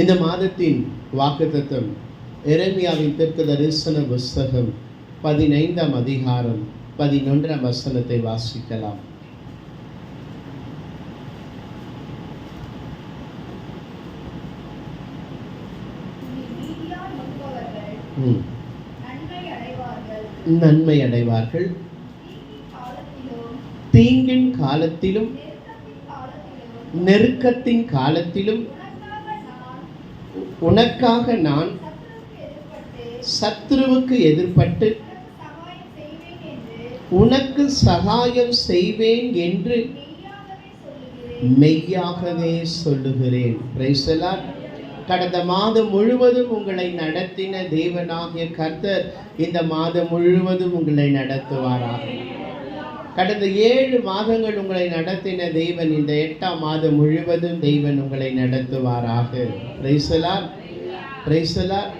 இந்த மாதத்தின் வாக்குத்தத்தம் எரேமியாவின் தீர்க்கதரிசன புஸ்தகம் 15ஆம் அதிகாரம் 11ஆம் வசனத்தை வாசிக்கலாம். நன்மை அடைவார்கள், தீங்கின் காலத்திலும் நெருக்கத்தின் காலத்திலும் உனக்காக நான் சத்துருவுக்கு எதிர்ப்பட்டு உனக்கு சகாயம் செய்வேன் என்று மெய்யாகவே சொல்லுகிறேன். Praise the Lord. கடந்த மாதம் முழுவதும் உங்களை நடத்தின தேவனாகிய கர்த்தர் இந்த மாதம் முழுவதும் உங்களை நடத்துவாராக. கடந்த 7 மாதங்கள் உங்களை நடத்தின தேவன் இந்த 8ஆம் மாதம் முழுவதும் தேவன் உங்களை நடத்துவாராக. Praise the Lord, praise the Lord.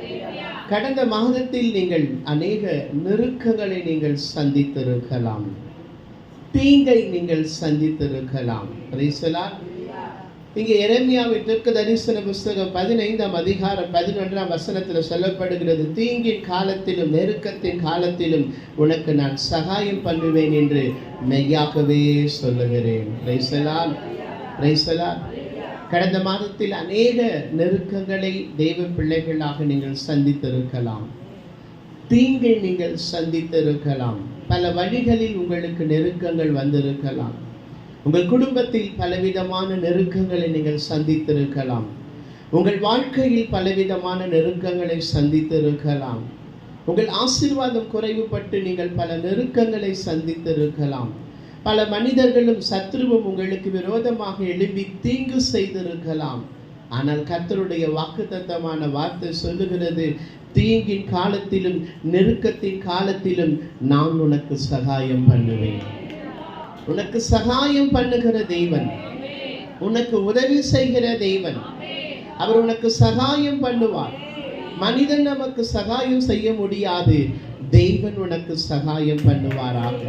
கடந்த மாதத்தில் நீங்கள் அநேக நெருக்கங்களை நீங்கள் சந்தித்திருக்கலாம், தீங்கை நீங்கள் சந்தித்திருக்கலாம். Praise the Lord. இங்கே எரேமியாவின் தீர்க்கதரிசன புஸ்தகம் 15ஆம் அதிகாரம் 11ஆம் வசனத்தில் சொல்லப்படுகிறது, தீங்கின் காலத்திலும் நெருக்கத்தின் காலத்திலும் உனக்கு நான் சகாயம் பண்ணுவேன் என்று மெய்யாகவே சொல்லுகிறேன். Praise the Lord, praise the Lord. கடந்த மாதத்தில் அநேக நெருக்கங்களை தெய்வ பிள்ளைகளாக நீங்கள் சந்தித்திருக்கலாம், தீங்கை நீங்கள் சந்தித்திருக்கலாம், பல வழிகளில் உங்களுக்கு நெருக்கங்கள் வந்திருக்கலாம். உங்கள் குடும்பத்தில் பலவிதமான நெருக்கங்களை நீங்கள் சந்தித்திருக்கலாம், உங்கள் வாழ்க்கையில் பலவிதமான நெருக்கங்களை சந்தித்திருக்கலாம், உங்கள் ஆசீர்வாதம் குறைவுபட்டு நீங்கள் பல நெருக்கங்களை சந்தித்திருக்கலாம். பல மனிதர்களும் சத்ருவும் உங்களுக்கு விரோதமாக எழும்பி தீங்கு செய்திருக்கலாம். ஆனால் கர்த்தருடைய வாக்குத்தத்தமான வார்த்தை சொல்லுகிறது, தீங்கின் காலத்திலும் நெருக்கத்தின் காலத்திலும் நான் உனக்கு சகாயம் பண்ணுவேன். உனக்கு சகாயம் பண்ணுகிற தேவன், உனக்கு உதவி செய்கிற தேவன், அவர் உனக்கு சகாயம் பண்ணுவார். மனிதன் நமக்கு சகாயம் செய்ய முடியாது, தேவன் உனக்கு சகாயம் பண்ணுவாராக.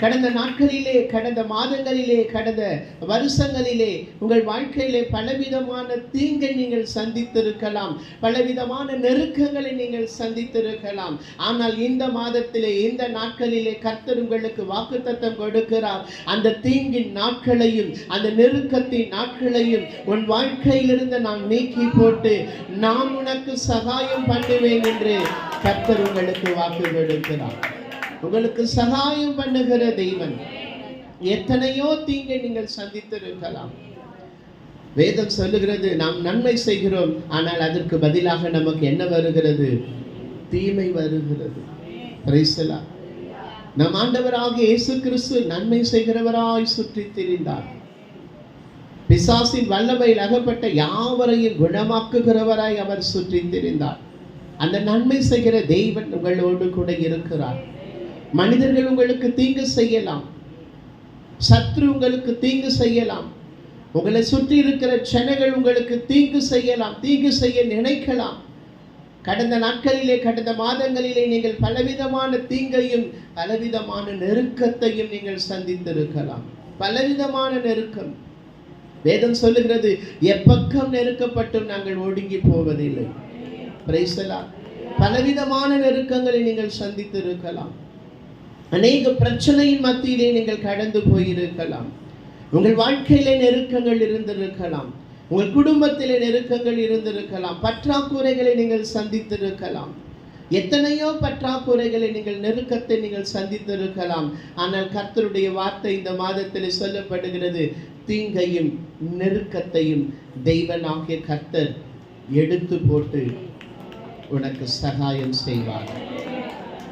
கடந்த நாட்களிலே, கடந்த மாதங்களிலே, கடந்த வருஷங்களிலே உங்கள் வாழ்க்கையிலே பலவிதமான தீங்கை நீங்கள் சந்தித்திருக்கலாம், பலவிதமான நெருக்கங்களை நீங்கள் சந்தித்திருக்கலாம். ஆனால் இந்த மாதத்திலே, இந்த நாட்களிலே கர்த்தர் உங்களுக்கு வாக்குத்தத்தம் கொடுக்கிறார். அந்த தீங்கின் நாட்களையும் அந்த நெருக்கத்தின் நாட்களையும் உன் வாழ்க்கையிலிருந்து நான் நீக்கி போட்டு நான் உனக்கு சகாயம் பண்ணுவேன் என்று கர்த்தர் உங்களுக்கு வாக்கு கொடுக்கிறார். உங்களுக்கு சகாயம் பண்ணுகிற தெய்வன். எத்தனையோ தீங்கை நீங்கள் சந்தித்திருக்கலாம். வேதம் சொல்லுகிறது, நாம் நன்மை செய்கிறோம், ஆனால் அதற்கு பதிலாக நமக்கு என்ன வருகிறது? தீமை வருகிறது. Praise the Lord. நம் ஆண்டவராகிய இயேசு கிறிஸ்து நன்மை செய்கிறவராய் சுற்றி திரிந்தார். பிசாசின் வல்லமையில் அகப்பட்ட யாவரையும் குணமாக்குகிறவராய் அவர் சுற்றி திரிந்தார். அந்த நன்மை செய்கிற தெய்வன் உங்களோடு கூட இருக்கிறார். மனிதர்கள் உங்களுக்கு தீங்கு செய்யலாம், சத்ரு உங்களுக்கு தீங்கு செய்யலாம், உங்களை சுற்றி இருக்கிற ஜனங்கள் உங்களுக்கு தீங்கு செய்யலாம், தீங்கு செய்ய நினைக்கலாம். கடந்த நாட்களிலே, கடந்த மாதங்களிலே நீங்கள் பலவிதமான தீங்கையும் பலவிதமான நெருக்கத்தையும் நீங்கள் சந்தித்திருக்கலாம். பலவிதமான நெருக்கம். வேதம் சொல்லுகிறது, எப்பக்கம் நெருக்கப்பட்டும் நாங்கள் ஒடுங்கி போவதில்லை. Praise the Lord. பலவிதமான நெருக்கங்களை நீங்கள் சந்தித்திருக்கலாம். அநேக பிரச்சனையின் மத்தியிலே நீங்கள் கடந்து போயிருக்கலாம். உங்கள் வாழ்க்கையிலே நெருக்கங்கள் இருந்திருக்கலாம், உங்கள் குடும்பத்திலே நெருக்கங்கள் இருந்திருக்கலாம், பற்றாக்குறைகளை நீங்கள் சந்தித்திருக்கலாம். எத்தனையோ பற்றாக்குறைகளை நீங்கள், நெருக்கத்தை நீங்கள் சந்தித்திருக்கலாம். ஆனால் கர்த்தருடைய வார்த்தை இந்த மாதத்தில் சொல்லப்படுகிறது, தீங்கையும் நெருக்கத்தையும் தெய்வனாகிய கர்த்தர் எடுத்து போட்டு உனக்கு சகாயம் செய்வார்.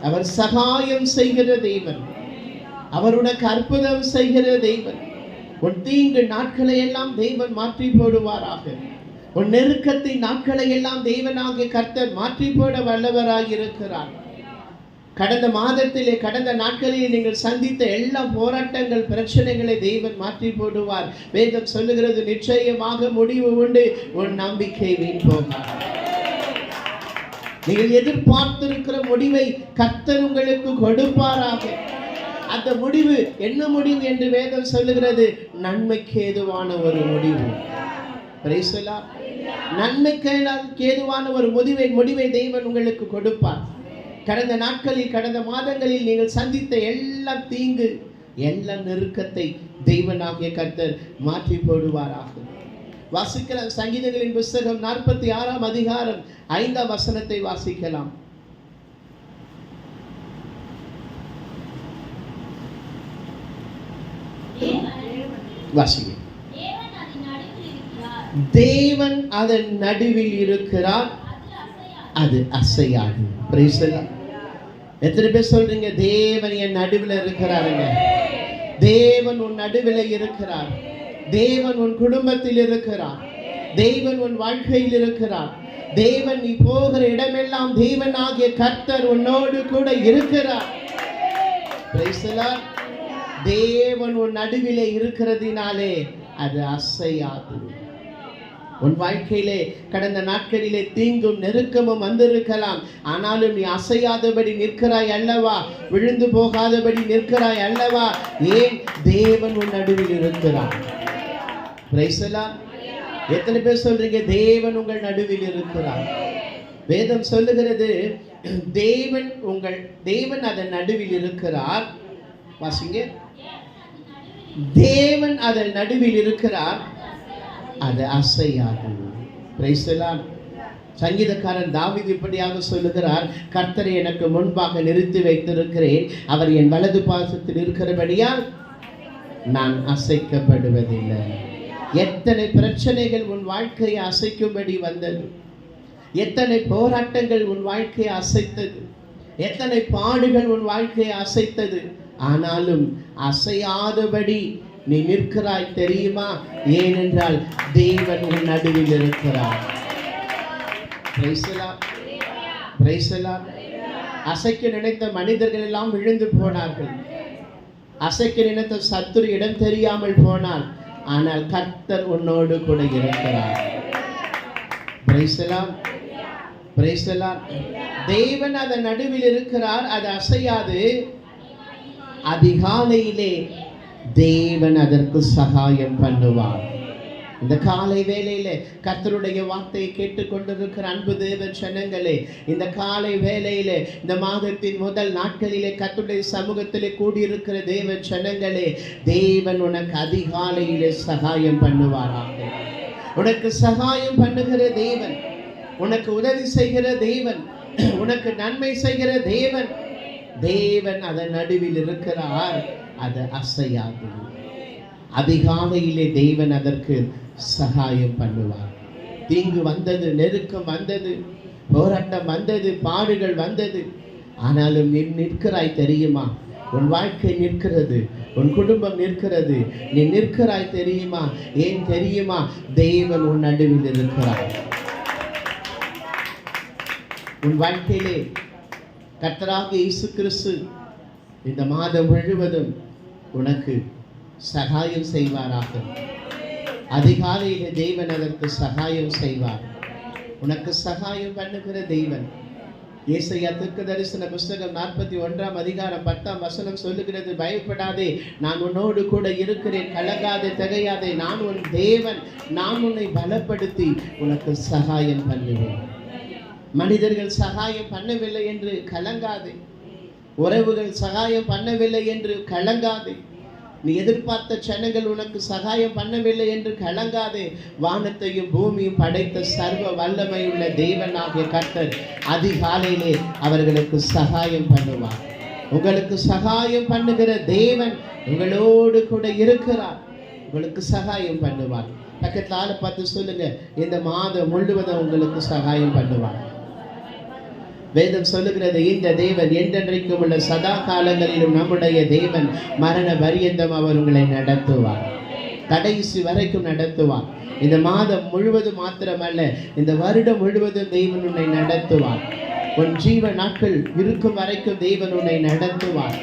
அவர் சகாயம் செய்கிற தெய்வன், அவர் உனக்கு அற்புதம் செய்கிற தெய்வன். உன் தீங்கு நாட்களை எல்லாம் தெய்வன் மாற்றி போடுவாராக. உன் நெருக்கத்தின் நாட்களை எல்லாம் தெய்வனாகிய கர்த்தர் மாற்றி போட வல்லவராக இருக்கிறார். கடந்த மாதத்திலே, கடந்த நாட்களிலே நீங்கள் சந்தித்த எல்லா போராட்டங்கள், பிரச்சனைகளை தெய்வன் மாற்றி போடுவார். வேதம் சொல்லுகிறது, நிச்சயமாக முடிவு உண்டு, உன் நம்பிக்கை வீண் போகாது. நீங்கள் எதிர்பார்த்திருக்கிற முடிவை கர்த்தர் உங்களுக்கு கொடுப்பாராக. அந்த முடிவு என்ன முடிவு என்று வேதம் சொல்லுகிறது? நன்மைக்கு ஏதுவான ஒரு முடிவு. Praise the Lord. நன்மைக்கு ஏதுவான ஒரு முடிவை தேவன் உங்களுக்கு கொடுப்பார். கடந்த நாட்களில், கடந்த மாதங்களில் நீங்கள் சந்தித்த எல்லா தீங்கு, எல்லா நெருக்கத்தை தேவனாகிய கர்த்தர் மாற்றி போடுவாராக. வாசிக்கலாம். சங்கீதங்களின் புஸ்தகம் 46ஆம் அதிகாரம் 5ஆம் வசனத்தை வாசிக்கலாம். வாசிங்க. தேவன் அதன் நடுவில் இருக்கிறார், அது அசையாது. Praise the Lord. எத்தனை பேர் சொல்றீங்க தேவன் என் நடுவில் இருக்கிறாருங்க? தேவன் உன் நடுவில் இருக்கிறார். தேவன் உன் குடும்பத்தில் இருக்கிறார். தேவன் உன் வாழ்க்கையில் இருக்கிறார். தேவன் நீ போகிற இடமெல்லாம் தேவனாகிய கர்த்தர் உன்னோடு கூட இருக்கிறார். Praise the Lord. தேவன் உன் நடுவிலே இருக்கிறதினாலே அது அசையாது. உன் வாழ்க்கையிலே கடந்த நாட்களிலே தீங்கும் நெருக்கமும் வந்திருக்கலாம். ஆனாலும் நீ அசையாதபடி நிற்கிறாய் அல்லவா? விழுந்து போகாதபடி நிற்கிறாய் அல்லவா? ஏன்? தேவன் உன் நடுவில் இருக்கிறார். Praise the Lord. எத்தனை பேர் சொல்றீங்க தேவன் உங்கள் நடுவில் இருக்கிறார்? வேதம் சொல்லுகிறது தேவன் அதன் நடுவில் இருக்கிறார். வாசிங்க. தேவன் அதன் நடுவில் இருக்கிறார், அது அசையாது. Praise the Lord. சங்கீதக்காரன் தாவீது இப்படியாக சொல்லுகிறார், கர்த்தரை எனக்கு முன்பாக நிறுத்தி வைத்திருக்கிறேன், அவர் என் வலது பாசத்தில் இருக்கிறபடியால் நான் அசைக்கப்படுவதில்லை. எத்தனை பிரச்சனைகள் உன் வாழ்க்கையை அசைக்கும்படி வந்தது, எத்தனை போராட்டங்கள் உன் வாழ்க்கையை அசைத்தது, எத்தனை பாடுகள் உன் வாழ்க்கையை அசைத்தது. ஆனாலும் அசையாதபடி நீ நிற்கிறாய் தெரியுமா? ஏனென்றால் தேவன் உன் நடுவில் இருக்கிறார். Praise the Lord. Praise the Lord. அசைக்க நினைத்த மனிதர்கள் எல்லாம் விழுந்து போனார்கள். அசைக்க நினைத்த சத்துரு இடம் தெரியாமல் போனார். ஆனால் கர்த்தர் உன்னோடு கூட இருக்கிறார். Praise the Lord. Praise the Lord. தேவன் அதன் நடுவில் இருக்கிறார், அது அசையாது. அதிகாலையிலே தேவன் அதற்கு சகாயம் பண்ணுவார். இந்த காலை வேளையில கர்த்தருடைய வார்த்தையை கேட்டுக்கொண்டிருக்கிற அன்பு தேவ ஜனங்களே, இந்த காலை வேளையில இந்த மாதத்தின் முதல் நாட்களிலே கர்த்தருடைய சமூகத்திலே கூடியிருக்கிற தேவ ஜனங்களே, தேவன் உனக்கு அதிகாலையிலே சகாயம் பண்ணுவாராக. உனக்கு சகாயம் பண்ணுகிற தேவன், உனக்கு உதவி செய்கிற தேவன், உனக்கு நன்மை செய்கிற தேவன், தேவன் அதன் நடுவில் இருக்கிறார், அது அசையாது. அதிகாலையிலே தேவன் அதற்கு சகாயம் பண்ணுவார். தீங்கு வந்தது, நெருக்கம் வந்தது, போராட்டம் வந்தது, பாடுகள் வந்தது. ஆனாலும் நீ நிற்கிறாய் தெரியுமா? உன் வாழ்க்கை நிற்கிறது, உன் குடும்பம் நிற்கிறது, நீ நிற்கிறாய் தெரியுமா? ஏன் தெரியுமா? தேவன் உன் நடுவில் இருக்கிறார். உன் வாழ்க்கையிலே கர்த்தராகிய இயேசு கிறிஸ்து இந்த மாதம் முழுவதும் உனக்கு சகாயம் செய்வாராக. அதிகாலையிலே தேவன் அதற்கு சகாயம் செய்வார். உனக்கு சகாயம் பண்ணுகிற தேவன். ஏசாயா தீர்க்கதரிசன புஸ்தகம் 41ஆம் அதிகாரம் 10ஆம் வசனம் சொல்லுகிறது, பயப்படாதே, நான் உன்னோடு கூட இருக்கிறேன், கலங்காதே, திகையாதே, நான் உன் தேவன், நான் உன்னை பலப்படுத்தி உனக்கு சகாயம் பண்ணுவேன். மனிதர்கள் சகாயம் பண்ணவில்லை என்று கலங்காதே, உறவுகள் சகாயம் பண்ணவில்லை என்று கலங்காதே, நீ எதிர்பார்த்த ஜனங்கள் உனக்கு சகாயம் பண்ணவில்லை என்று கலங்காதே. வானத்தையும் பூமியும் படைத்த சர்வ வல்லமை உள்ள தேவனாகிய கர்த்தர் அதிகாலையிலே அவர்களுக்கு சகாயம் பண்ணுவார். உங்களுக்கு சகாயம் பண்ணுகிற தேவன் உங்களோடு கூட இருக்கிறார், உங்களுக்கு சகாயம் பண்ணுவார். பக்கத்தால பார்த்து சொல்லுங்க, இந்த மாதம் முழுவதும் உங்களுக்கு சகாயம் பண்ணுவார். வேதம் சொல்லுகிறது, இந்த தேவன் என்றென்றைக்கும் உள்ள சதா காலங்களிலும் நம்முடைய தேவன், மரண பரியந்தம் அவர் உங்களை நடத்துவார், கடைசி வரைக்கும் நடத்துவார். இந்த மாதம் முழுவதும் மாத்திரமல்ல, இந்த வருடம் முழுவதும் தேவன் உன்னை நடத்துவார். உன் ஜீவ நாட்கள் இருக்கும் வரைக்கும் தேவன் உன்னை நடத்துவார்.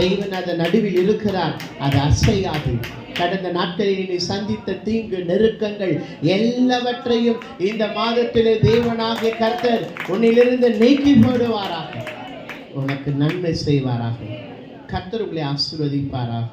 தேவன் அதன் நடுவில் இருக்கிறார், அது அசையாது. கடந்த நாட்களில் நீ சந்தித்த தீங்கு, நெருக்கங்கள் எல்லாவற்றையும் இந்த மாதத்திலே தேவனாகிய கர்த்தர் உன்னிலிருந்து நீக்கி போடுவாராக, உனக்கு நன்மை செய்வாராக. கர்த்தர் உங்களை ஆசீர்வதிப்பாராக.